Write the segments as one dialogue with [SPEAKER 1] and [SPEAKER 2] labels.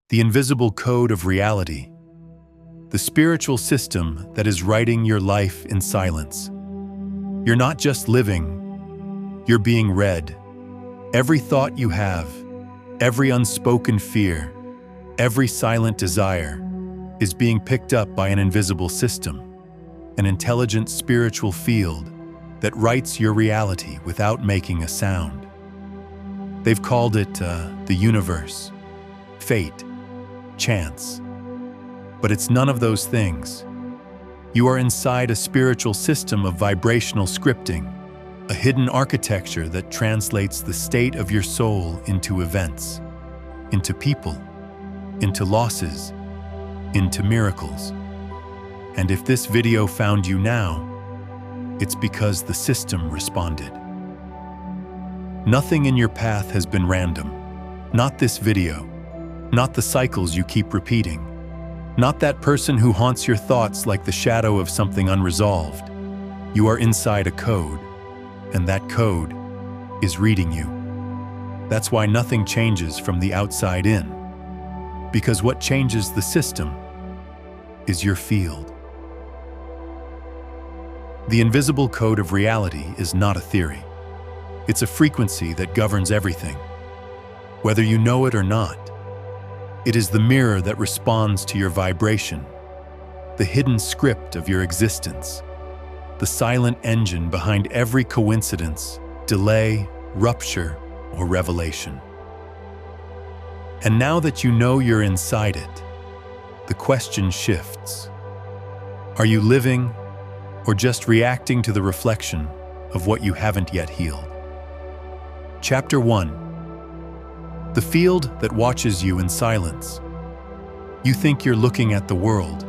[SPEAKER 1] the invisible code of reality, the spiritual system that is writing your life in silence. You're not just living, you're being read. Every thought you have, every unspoken fear, every silent desire is being picked up by an invisible system, an intelligent spiritual field that writes your reality without making a sound. They've called it the universe, fate, chance. But it's none of those things. You are inside a spiritual system of vibrational scripting, a hidden architecture that translates the state of your soul into events, into people, into losses, into miracles. And if this video found you now, it's because the system responded. Nothing in your path has been random. Not this video, not the cycles you keep repeating, not that person who haunts your thoughts like the shadow of something unresolved. You are inside a code, and that code is reading you. That's why nothing changes from the outside in, because what changes the system is your field. The invisible code of reality is not a theory. It's a frequency that governs everything. Whether you know it or not, it is the mirror that responds to your vibration, the hidden script of your existence, the silent engine behind every coincidence, delay, rupture, or revelation. And now that you know you're inside it, the question shifts. Are you living or just reacting to the reflection of what you haven't yet healed? Chapter 1. The field that watches you in silence. You think you're looking at the world,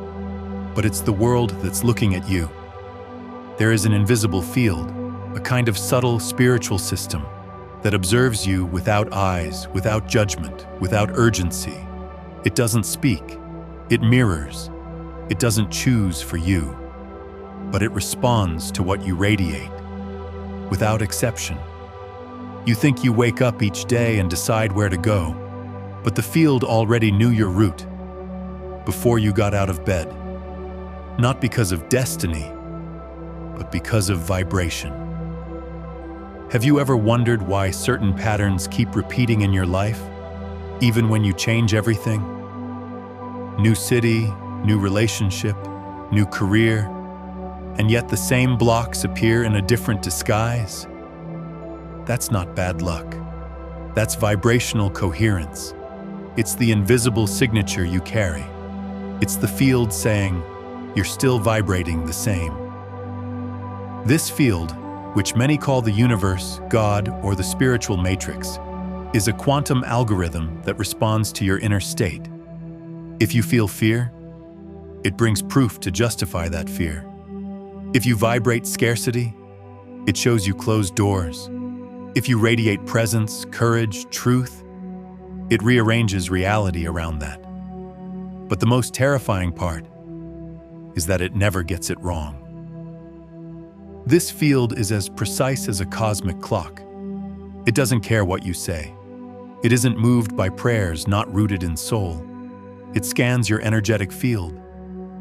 [SPEAKER 1] but it's the world that's looking at you. There is an invisible field, a kind of subtle spiritual system that observes you without eyes, without judgment, without urgency. It doesn't speak, it mirrors. It doesn't choose for you, but it responds to what you radiate, without exception. You think you wake up each day and decide where to go, but the field already knew your route before you got out of bed, not because of destiny, but because of vibration. Have you ever wondered why certain patterns keep repeating in your life, even when you change everything? New city, new relationship, new career, and yet the same blocks appear in a different disguise? That's not bad luck. That's vibrational coherence. It's the invisible signature you carry. It's the field saying, you're still vibrating the same. This field, which many call the universe, God, or the spiritual matrix, is a quantum algorithm that responds to your inner state. If you feel fear, it brings proof to justify that fear. If you vibrate scarcity, it shows you closed doors. If you radiate presence, courage, truth, it rearranges reality around that. But the most terrifying part is that it never gets it wrong. This field is as precise as a cosmic clock. It doesn't care what you say. It isn't moved by prayers not rooted in soul. It scans your energetic field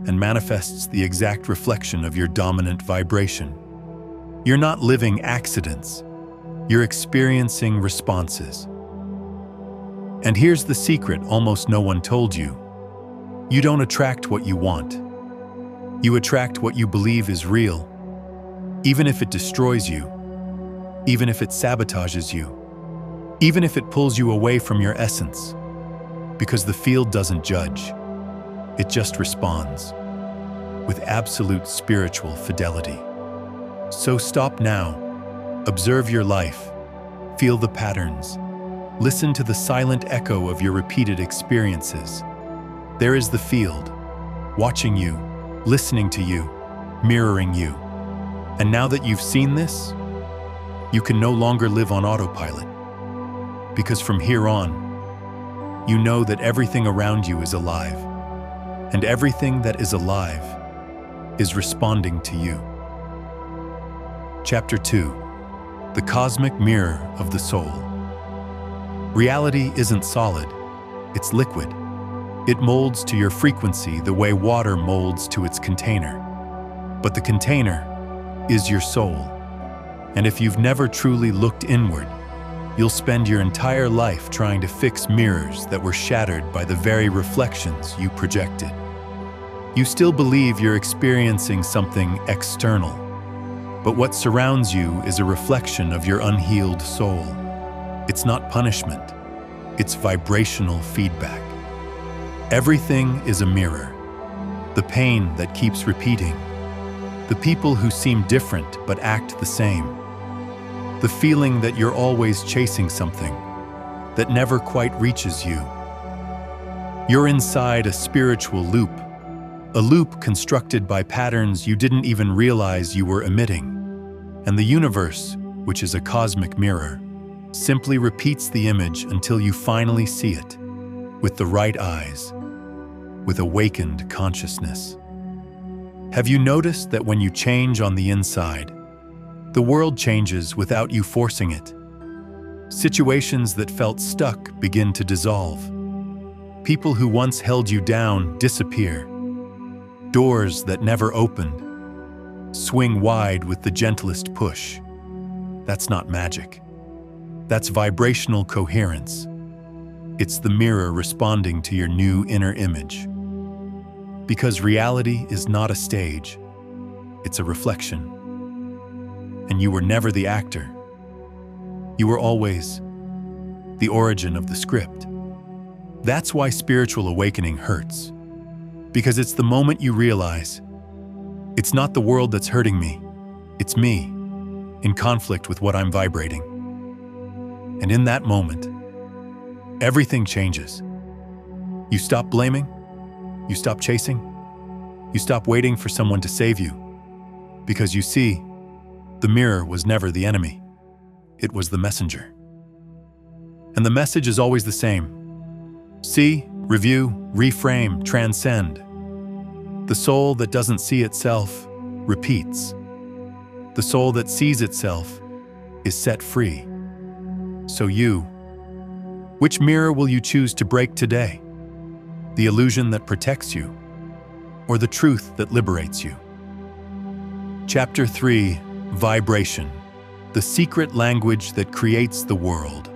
[SPEAKER 1] and manifests the exact reflection of your dominant vibration. You're not living accidents. You're experiencing responses. And here's the secret almost no one told you. You don't attract what you want. You attract what you believe is real, even if it destroys you, even if it sabotages you, even if it pulls you away from your essence. Because the field doesn't judge. It just responds with absolute spiritual fidelity. So stop now, observe your life, feel the patterns, listen to the silent echo of your repeated experiences. There is the field, watching you, listening to you, mirroring you. And now that you've seen this, you can no longer live on autopilot. Because from here on, you know that everything around you is alive, and everything that is alive is responding to you. Chapter 2. The Cosmic Mirror of the Soul. Reality isn't solid, it's liquid. It molds to your frequency the way water molds to its container. But the container is your soul. And if you've never truly looked inward, you'll spend your entire life trying to fix mirrors that were shattered by the very reflections you projected. You still believe you're experiencing something external, but what surrounds you is a reflection of your unhealed soul. It's not punishment, it's vibrational feedback. Everything is a mirror. The pain that keeps repeating, the people who seem different but act the same, the feeling that you're always chasing something that never quite reaches you. You're inside a spiritual loop, a loop constructed by patterns you didn't even realize you were emitting. And the universe, which is a cosmic mirror, simply repeats the image until you finally see it, with the right eyes, with awakened consciousness. Have you noticed that when you change on the inside, the world changes without you forcing it? Situations that felt stuck begin to dissolve. People who once held you down disappear. Doors that never opened swing wide with the gentlest push. That's not magic. That's vibrational coherence. It's the mirror responding to your new inner image. Because reality is not a stage, it's a reflection. And you were never the actor. You were always the origin of the script. That's why spiritual awakening hurts. Because it's the moment you realize, it's not the world that's hurting me, it's me, in conflict with what I'm vibrating. And in that moment, everything changes. You stop blaming, you stop chasing, you stop waiting for someone to save you. Because you see, the mirror was never the enemy, it was the messenger. And the message is always the same. See, review, reframe, transcend. The soul that doesn't see itself repeats. The soul that sees itself is set free. So which mirror will you choose to break today? The illusion that protects you, or the truth that liberates you? Chapter 3, Vibration, the secret language that creates the world.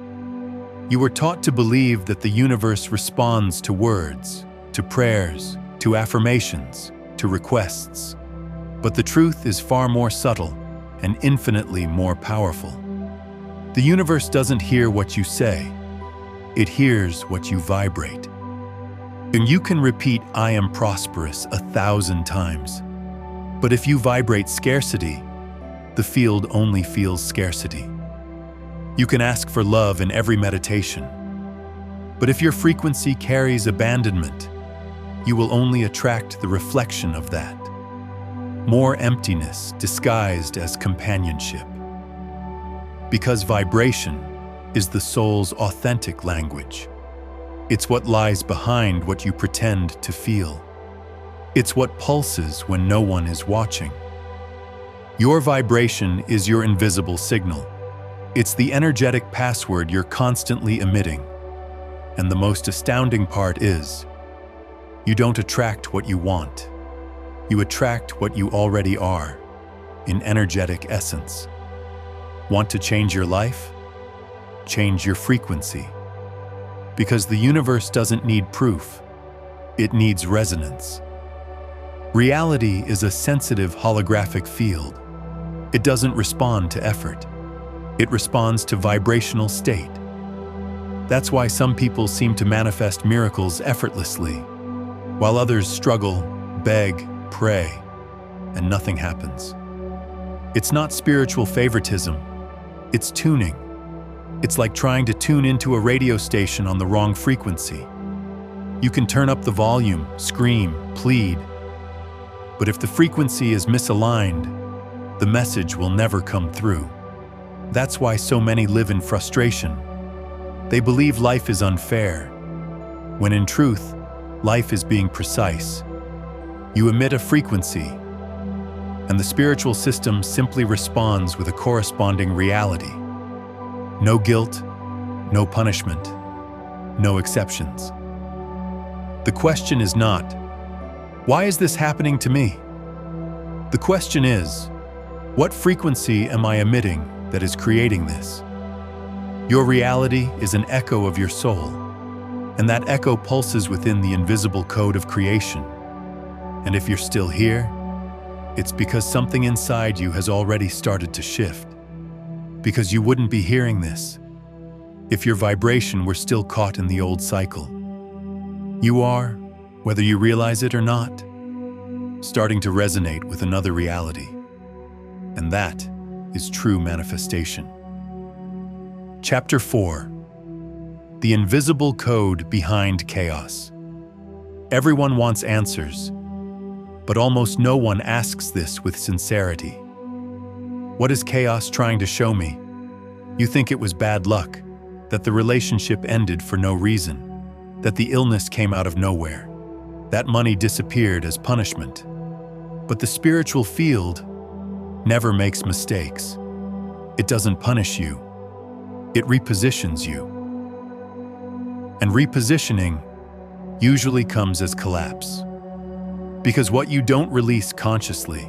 [SPEAKER 1] You were taught to believe that the universe responds to words, to prayers, to affirmations, to requests. But the truth is far more subtle and infinitely more powerful. The universe doesn't hear what you say, it hears what you vibrate. And you can repeat, "I am prosperous," 1,000 times. But if you vibrate scarcity, the field only feels scarcity. You can ask for love in every meditation. But if your frequency carries abandonment, you will only attract the reflection of that. More emptiness disguised as companionship. Because vibration is the soul's authentic language. It's what lies behind what you pretend to feel. It's what pulses when no one is watching. Your vibration is your invisible signal. It's the energetic password you're constantly emitting. And the most astounding part is, you don't attract what you want. You attract what you already are, in energetic essence. Want to change your life? Change your frequency. Because the universe doesn't need proof, it needs resonance. Reality is a sensitive holographic field. It doesn't respond to effort. It responds to vibrational state. That's why some people seem to manifest miracles effortlessly, while others struggle, beg, pray, and nothing happens. It's not spiritual favoritism, it's tuning. It's like trying to tune into a radio station on the wrong frequency. You can turn up the volume, scream, plead, but if the frequency is misaligned, the message will never come through. That's why so many live in frustration. They believe life is unfair, when in truth, life is being precise. You emit a frequency, and the spiritual system simply responds with a corresponding reality. No guilt, no punishment, no exceptions. The question is not, why is this happening to me? The question is, what frequency am I emitting that is creating this? Your reality is an echo of your soul, and that echo pulses within the invisible code of creation. And if you're still here, it's because something inside you has already started to shift. Because you wouldn't be hearing this if your vibration were still caught in the old cycle. You are, whether you realize it or not, starting to resonate with another reality. And that is true manifestation. Chapter 4. The invisible code behind chaos. Everyone wants answers, but almost no one asks this with sincerity. What is chaos trying to show me? You think it was bad luck, that the relationship ended for no reason, that the illness came out of nowhere, that money disappeared as punishment. But the spiritual field never makes mistakes. It doesn't punish you. It repositions you. And repositioning usually comes as collapse. Because what you don't release consciously,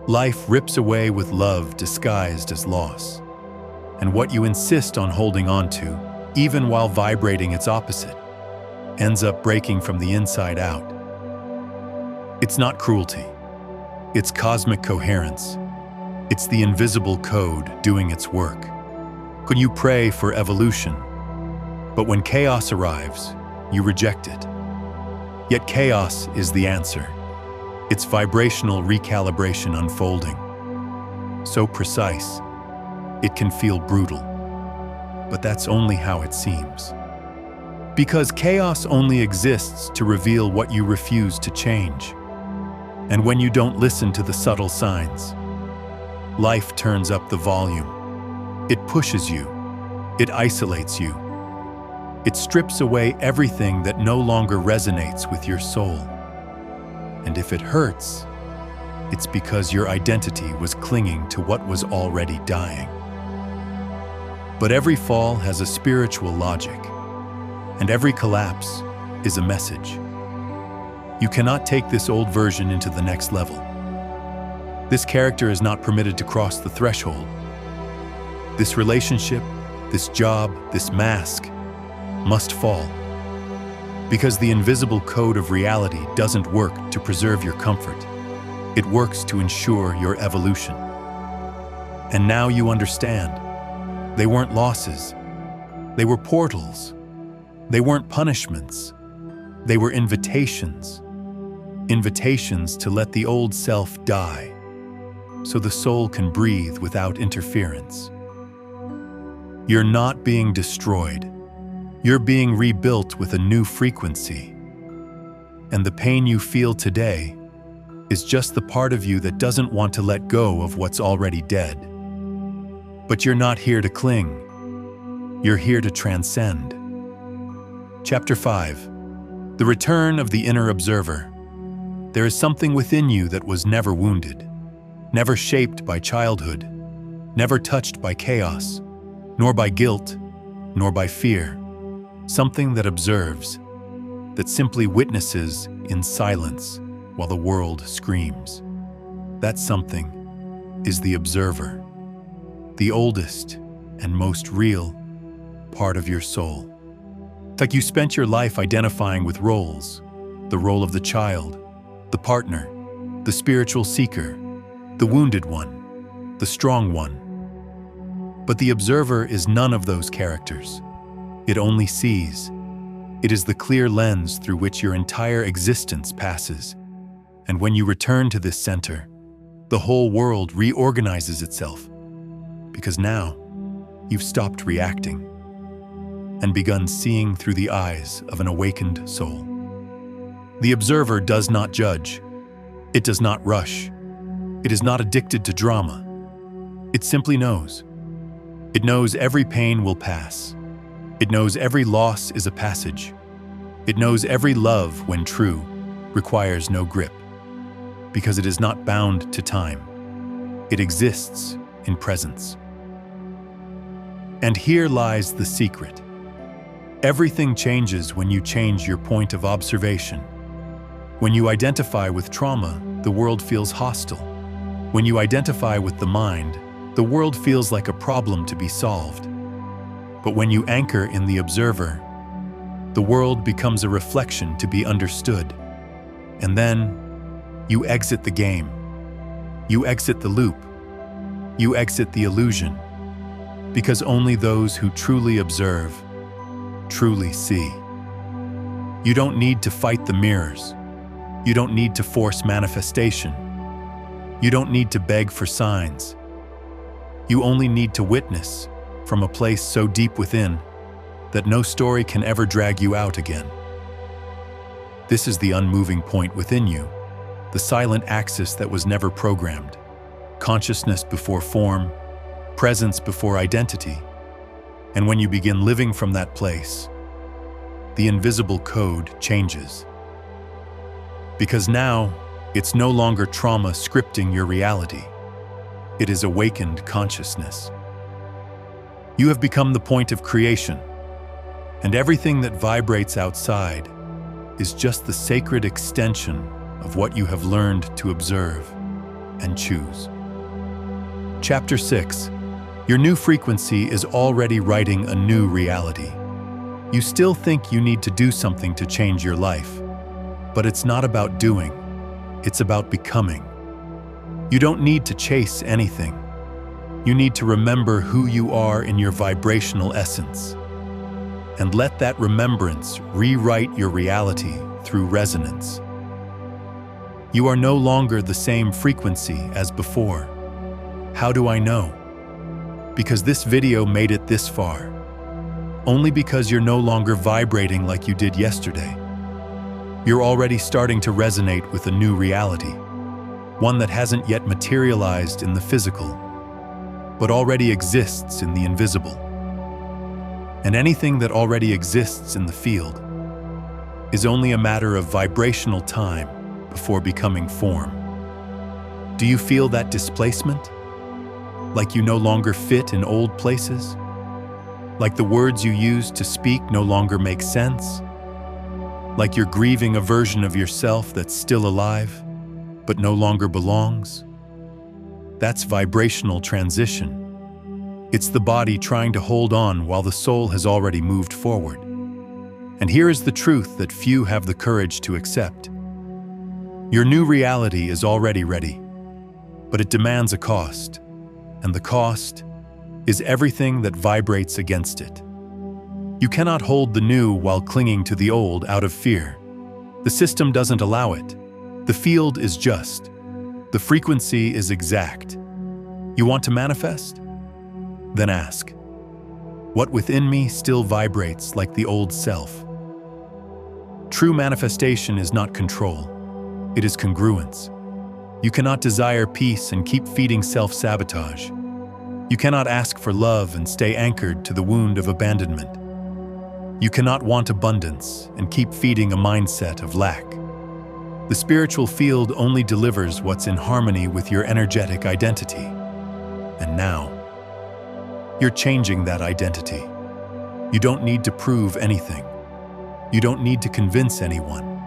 [SPEAKER 1] life rips away with love disguised as loss. And what you insist on holding on to, even while vibrating its opposite, ends up breaking from the inside out. It's not cruelty. It's cosmic coherence. It's the invisible code doing its work. When you pray for evolution, but when chaos arrives, you reject it. Yet chaos is the answer. It's vibrational recalibration unfolding. So precise, it can feel brutal. But that's only how it seems. Because chaos only exists to reveal what you refuse to change. And when you don't listen to the subtle signs, life turns up the volume. It pushes you. It isolates you. It strips away everything that no longer resonates with your soul. And if it hurts, it's because your identity was clinging to what was already dying. But every fall has a spiritual logic, and every collapse is a message. You cannot take this old version into the next level. This character is not permitted to cross the threshold. This relationship, this job, this mask must fall. Because the invisible code of reality doesn't work to preserve your comfort. It works to ensure your evolution. And now you understand. They weren't losses. They were portals. They weren't punishments. They were invitations. Invitations to let the old self die, so the soul can breathe without interference. You're not being destroyed. You're being rebuilt with a new frequency. And the pain you feel today is just the part of you that doesn't want to let go of what's already dead. But you're not here to cling. You're here to transcend. Chapter 5. The Return of the Inner Observer. There is something within you that was never wounded, never shaped by childhood, never touched by chaos, nor by guilt, nor by fear. Something that observes, that simply witnesses in silence while the world screams. That something is the observer, the oldest and most real part of your soul. It's like you spent your life identifying with roles, the role of the child, the partner, the spiritual seeker, the wounded one, the strong one. But the observer is none of those characters. It only sees. It is the clear lens through which your entire existence passes. And when you return to this center, the whole world reorganizes itself. Because now, you've stopped reacting and begun seeing through the eyes of an awakened soul. The observer does not judge. It does not rush. It is not addicted to drama. It simply knows. It knows every pain will pass. It knows every loss is a passage. It knows every love, when true, requires no grip, because it is not bound to time. It exists in presence. And here lies the secret. Everything changes when you change your point of observation. When you identify with trauma, the world feels hostile. When you identify with the mind, the world feels like a problem to be solved. But when you anchor in the observer, the world becomes a reflection to be understood. And then, you exit the game. You exit the loop. You exit the illusion. Because only those who truly observe, truly see. You don't need to fight the mirrors. You don't need to force manifestation. You don't need to beg for signs. You only need to witness from a place so deep within that no story can ever drag you out again. This is the unmoving point within you, the silent axis that was never programmed. Consciousness before form, presence before identity. And when you begin living from that place, the invisible code changes. Because now, it's no longer trauma scripting your reality. It is awakened consciousness. You have become the point of creation, and everything that vibrates outside is just the sacred extension of what you have learned to observe and choose. Chapter 6. Your new frequency is already writing a new reality. You still think you need to do something to change your life, but it's not about doing, it's about becoming. You don't need to chase anything. You need to remember who you are in your vibrational essence. And let that remembrance rewrite your reality through resonance. You are no longer the same frequency as before. How do I know? Because this video made it this far. Only because you're no longer vibrating like you did yesterday. You're already starting to resonate with a new reality, one that hasn't yet materialized in the physical, but already exists in the invisible. And anything that already exists in the field is only a matter of vibrational time before becoming form. Do you feel that displacement? Like you no longer fit in old places? Like the words you used to speak no longer make sense? Like you're grieving a version of yourself that's still alive, but no longer belongs? That's vibrational transition. It's the body trying to hold on while the soul has already moved forward. And here is the truth that few have the courage to accept. Your new reality is already ready, but it demands a cost, and the cost is everything that vibrates against it. You cannot hold the new while clinging to the old out of fear. The system doesn't allow it. The field is just. The frequency is exact. You want to manifest? Then ask, what within me still vibrates like the old self? True manifestation is not control. It is congruence. You cannot desire peace and keep feeding self-sabotage. You cannot ask for love and stay anchored to the wound of abandonment. You cannot want abundance and keep feeding a mindset of lack. The spiritual field only delivers what's in harmony with your energetic identity. And now, you're changing that identity. You don't need to prove anything. You don't need to convince anyone.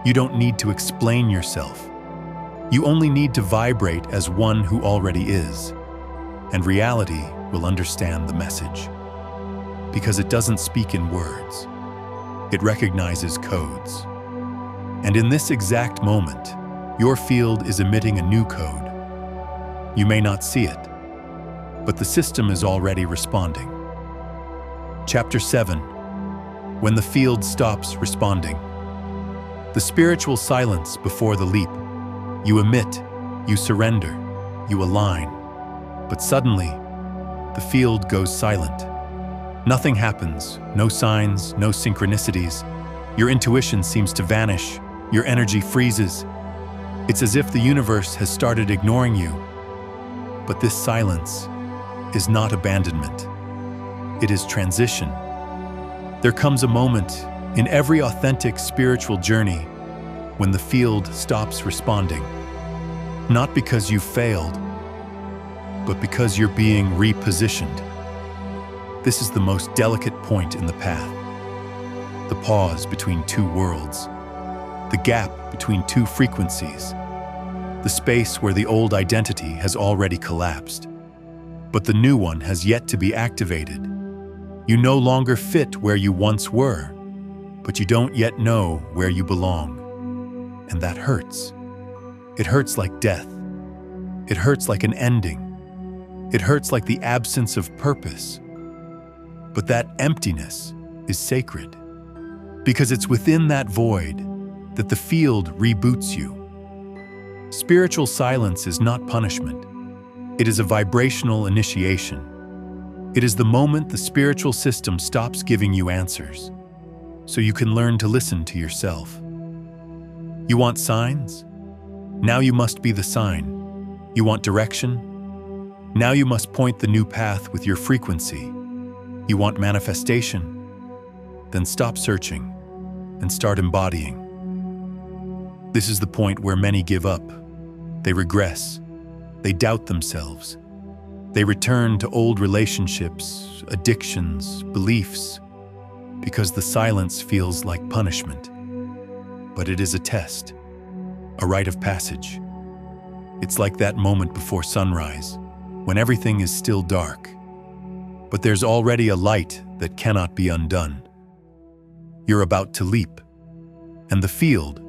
[SPEAKER 1] You don't need to explain yourself. You only need to vibrate as one who already is. And reality will understand the message. Because it doesn't speak in words. It recognizes codes. And in this exact moment, your field is emitting a new code. You may not see it, but the system is already responding. Chapter 7. When the field stops responding. The spiritual silence before the leap. You emit, you surrender, you align. But suddenly, the field goes silent. Nothing happens, no signs, no synchronicities. Your intuition seems to vanish, your energy freezes. It's as if the universe has started ignoring you. But this silence is not abandonment. It is transition. There comes a moment in every authentic spiritual journey when the field stops responding. Not because you failed, but because you're being repositioned. This is the most delicate point in the path. the pause between two worlds, the gap between two frequencies, the space where the old identity has already collapsed, but the new one has yet to be activated. You no longer fit where you once were, but you don't yet know where you belong. And that hurts. It hurts like death. It hurts like an ending. It hurts like the absence of purpose. But that emptiness is sacred, because it's within that void that the field reboots you. Spiritual silence is not punishment. It is a vibrational initiation. It is the moment the spiritual system stops giving you answers, so you can learn to listen to yourself. You want signs? Now you must be the sign. You want direction? Now you must point the new path with your frequency. You want manifestation? Then stop searching and start embodying. This is the point where many give up. They regress. They doubt themselves. They return to old relationships, addictions, beliefs, because the silence feels like punishment. But it is a test, a rite of passage. It's like that moment before sunrise, when everything is still dark, but there's already a light that cannot be undone. You're about to leap, and the field,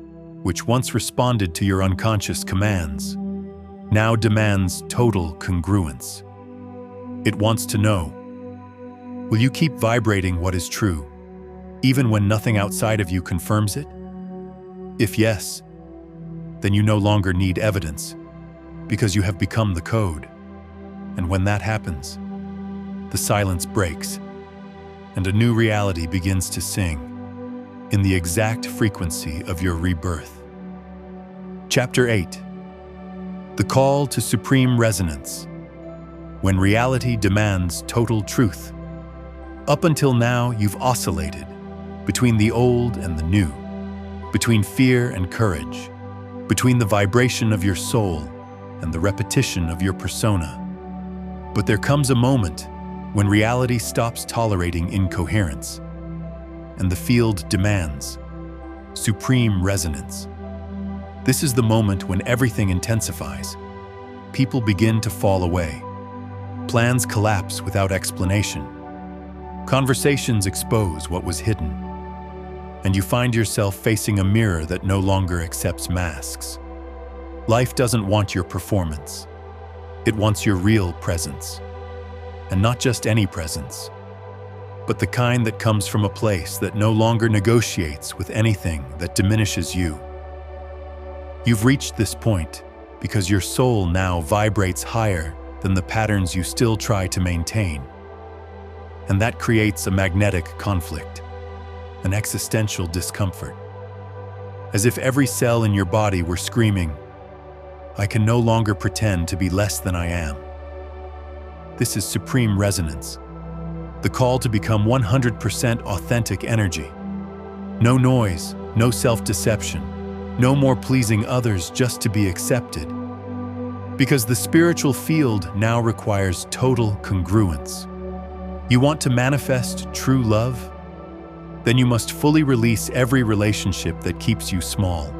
[SPEAKER 1] which once responded to your unconscious commands, now demands total congruence. It wants to know, will you keep vibrating what is true, even when nothing outside of you confirms it? If yes, then you no longer need evidence, because you have become the code. And when that happens, the silence breaks, and a new reality begins to sing in the exact frequency of your rebirth. Chapter 8. The Call to Supreme Resonance. When reality demands total truth. Up until now, you've oscillated between the old and the new, between fear and courage, between the vibration of your soul and the repetition of your persona. But there comes a moment when reality stops tolerating incoherence, and the field demands supreme resonance. This is the moment when everything intensifies. People begin to fall away. Plans collapse without explanation. Conversations expose what was hidden. And you find yourself facing a mirror that no longer accepts masks. Life doesn't want your performance. It wants your real presence. And not just any presence, but the kind that comes from a place that no longer negotiates with anything that diminishes you. You've reached this point because your soul now vibrates higher than the patterns you still try to maintain. And that creates a magnetic conflict, an existential discomfort. As if every cell in your body were screaming, I can no longer pretend to be less than I am. This is supreme resonance, the call to become 100% authentic energy. No noise, no self-deception, no more pleasing others just to be accepted. Because the spiritual field now requires total congruence. You want to manifest true love? Then you must fully release every relationship that keeps you small.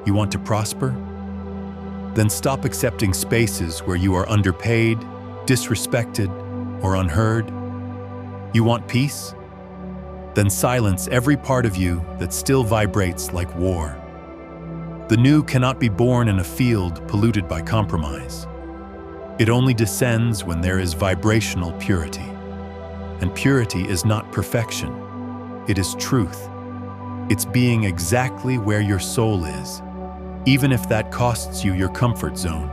[SPEAKER 1] You want to prosper? Then stop accepting spaces where you are underpaid, disrespected, or unheard. You want peace? Then silence every part of you that still vibrates like war. The new cannot be born in a field polluted by compromise. It only descends when there is vibrational purity. And purity is not perfection. It is truth. It's being exactly where your soul is, even if that costs you your comfort zone.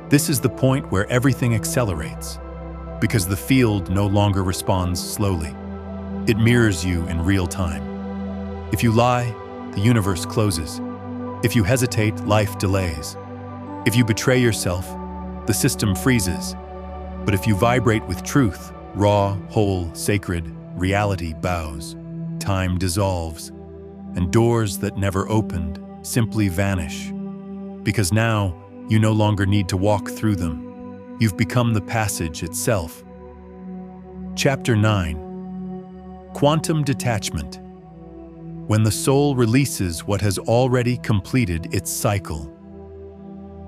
[SPEAKER 1] This is the point where everything accelerates, because the field no longer responds slowly. It mirrors you in real time. If you lie, the universe closes. If you hesitate, life delays. If you betray yourself, the system freezes. But if you vibrate with truth, raw, whole, sacred, reality bows, time dissolves, and doors that never opened simply vanish. Because now, you no longer need to walk through them. You've become the passage itself. Chapter 9. Quantum detachment. When the soul releases what has already completed its cycle.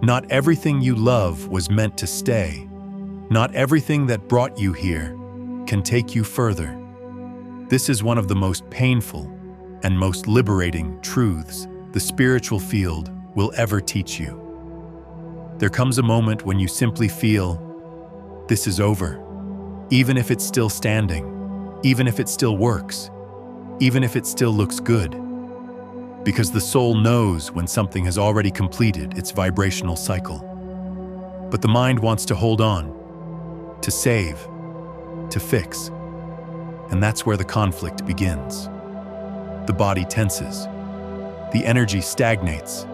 [SPEAKER 1] Not everything you love was meant to stay. Not everything that brought you here can take you further. This is one of the most painful and most liberating truths the spiritual field will ever teach you. There comes a moment when you simply feel, this is over. Even if it's still standing, even if it still works, even if it still looks good. Because the soul knows when something has already completed its vibrational cycle. But the mind wants to hold on, to save, to fix. And that's where the conflict begins. The body tenses. The energy stagnates.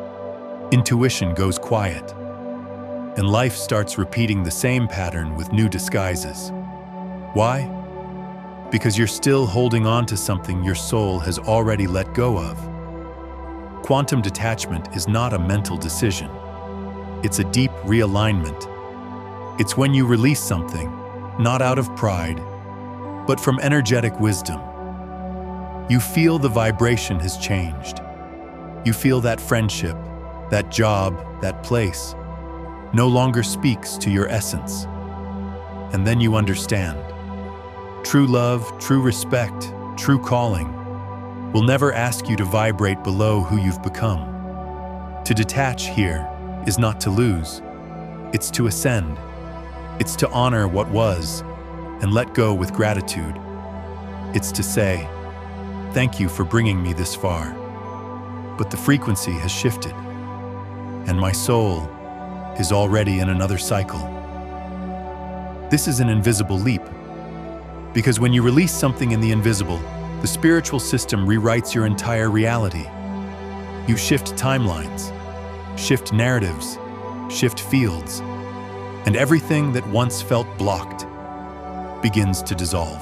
[SPEAKER 1] Intuition goes quiet. And life starts repeating the same pattern with new disguises. Why? Because you're still holding on to something your soul has already let go of. Quantum detachment is not a mental decision. It's a deep realignment. It's when you release something, not out of pride, but from energetic wisdom. You feel the vibration has changed. You feel that friendship, that job, that place no longer speaks to your essence. And then you understand. True love, true respect, true calling will never ask you to vibrate below who you've become. To detach here is not to lose. It's to ascend. It's to honor what was and let go with gratitude. It's to say, thank you for bringing me this far. But the frequency has shifted, and my soul is already in another cycle. This is an invisible leap, because when you release something in the invisible, the spiritual system rewrites your entire reality. You shift timelines, shift narratives, shift fields, and everything that once felt blocked begins to dissolve.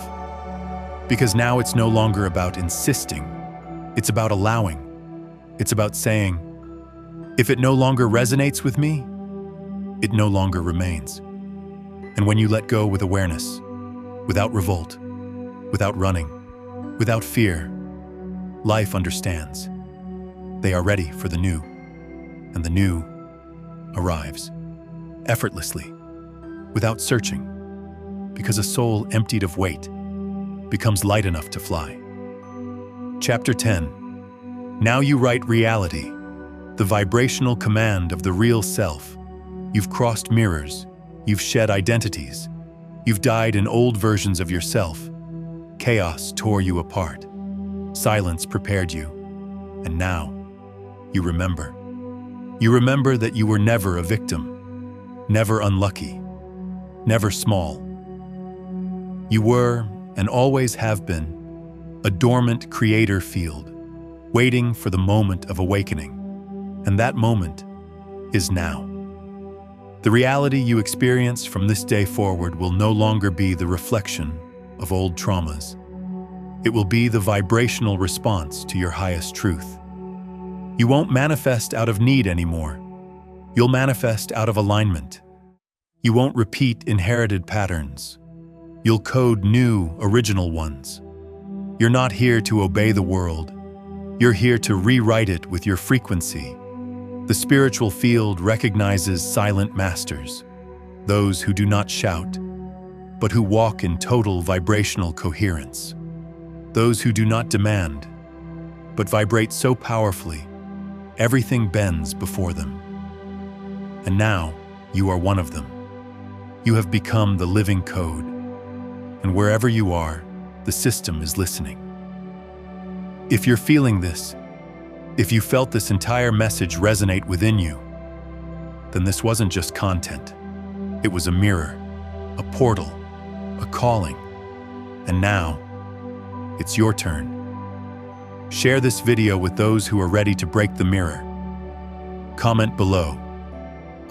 [SPEAKER 1] Because now it's no longer about insisting, it's about allowing. It's about saying, if it no longer resonates with me, it no longer remains. And when you let go with awareness, without revolt, without running, without fear, life understands. They are ready for the new, and the new arrives, effortlessly, without searching, because a soul emptied of weight becomes light enough to fly. Chapter 10. Now you write reality, the vibrational command of the real self. You've crossed mirrors, you've shed identities, you've died in old versions of yourself. Chaos tore you apart. Silence prepared you. And now, you remember. You remember that you were never a victim, never unlucky, never small. You were, and always have been, a dormant creator field, waiting for the moment of awakening. And that moment is now. The reality you experience from this day forward will no longer be the reflection of old traumas. It will be the vibrational response to your highest truth. You won't manifest out of need anymore. You'll manifest out of alignment. You won't repeat inherited patterns. You'll code new, original ones. You're not here to obey the world. You're here to rewrite it with your frequency. The spiritual field recognizes silent masters, those who do not shout, but who walk in total vibrational coherence. Those who do not demand, but vibrate so powerfully, everything bends before them. And now, you are one of them. You have become the living code, and wherever you are, the system is listening. If you're feeling this, if you felt this entire message resonate within you, then this wasn't just content. It was a mirror, a portal, a calling. And now, it's your turn. Share this video with those who are ready to break the mirror. Comment below,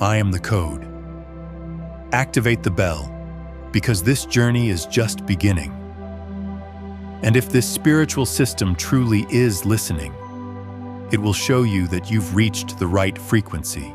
[SPEAKER 1] I am the code. Activate the bell, because this journey is just beginning. And if this spiritual system truly is listening, it will show you that you've reached the right frequency.